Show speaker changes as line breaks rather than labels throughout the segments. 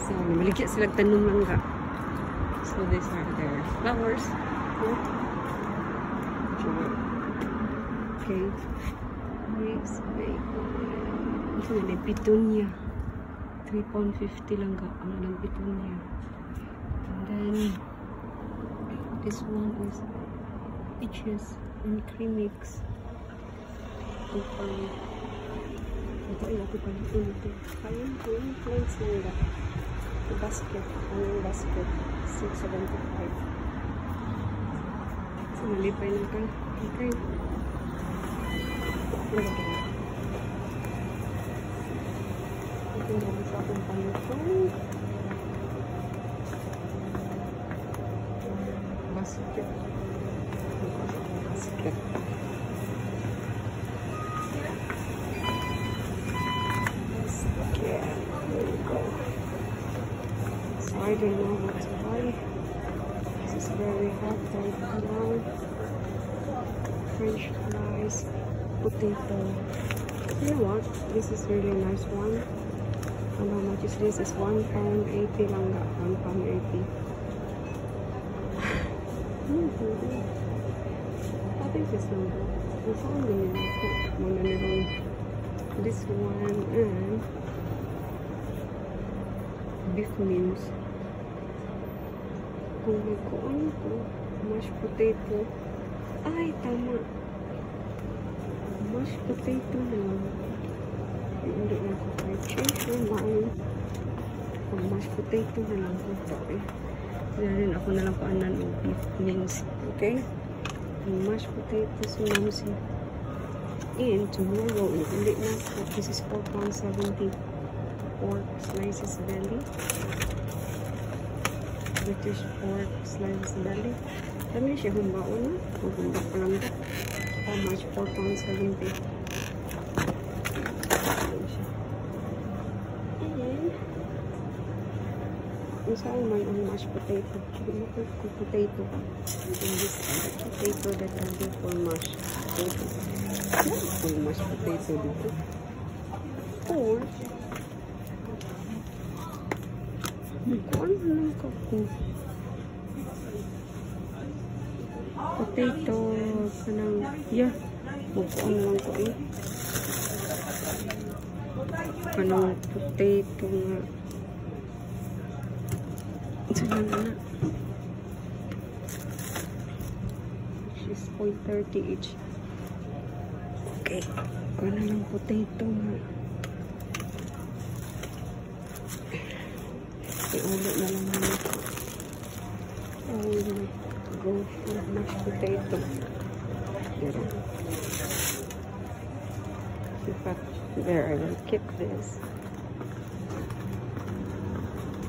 So, maligya sila tanong lang ka. So, these are their flowers. Okay. Next, ito na, petunia. 3.50 lang ka. Ang lang petunia. And then, this one is peaches and cream mix. Ito ay ako palito nito. Ayun po yung plants nila. The basket. Ano yung basket? 6.75. So, malipay na ka. Okay. Ito na sa akong palito. Basket. Basket. I don't know what to buy. This is very hot right now. French fries, potato. You know what? This is really nice one. And how much is this? It's £1.80 lang. £1.80. I think this number. It's only this one and beef mince. Kung ano to, mashed potato. Ay, tama. Mashed potato na. Hindi na ko tayo. Change your mind. Kung mashed potato na lang ito eh. Rin ako na lang paanan o beef mince. Okay? Yung mashed potato si Mamsi. And tomorrow, hindi na. This is £4.70. Pork slices belly. British pork slices belly. Kami siya humbaon na. Magumba pa lang ito. How much? £4.70. And saan may mashed potato? Potato. And this potato that I do for mashed potato. For mashed potato dito. Or ano lang ko? Potato kanang yeah. Magkuan lang ko eh. Kanang potato nga. Saan na? She's 4.30 each. Okay. Kuan na lang potato nga. Iulo na lang naman. I will go for mashed potato. There, I will keep this.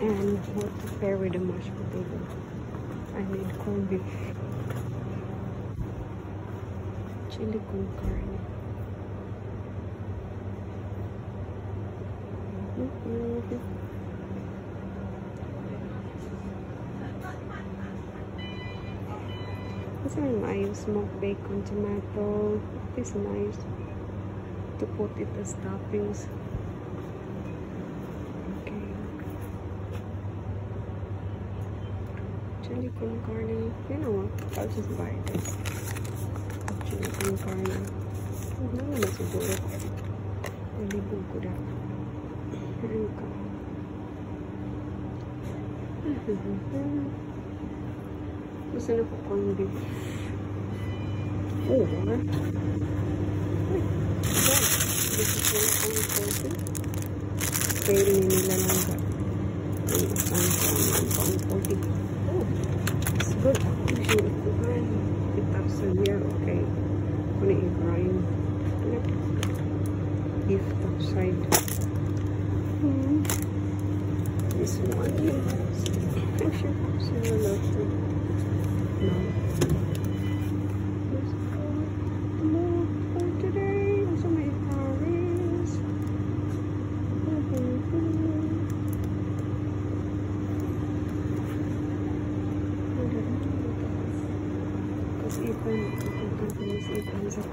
And what to pair with the mashed potato? I need corned beef. Chili con carne. This one I use smoked bacon, tomato. It's nice to put it as toppings. Okay. Chili con carne. You know what? I'll just buy this. Chili con carne. Ano naman siguro? Nalibog ko na. Ano ka? Gusto na po corned beef. Oh, diba? This is £1.40. Pairing nila lang ba? £1.40. Oh, it's good. Actually, it taps on here. Okay. Kung na-i-grind. Beef top side. This one. Actually, similar to no. Let's go for today. Also my Paris. Kasi ipon sa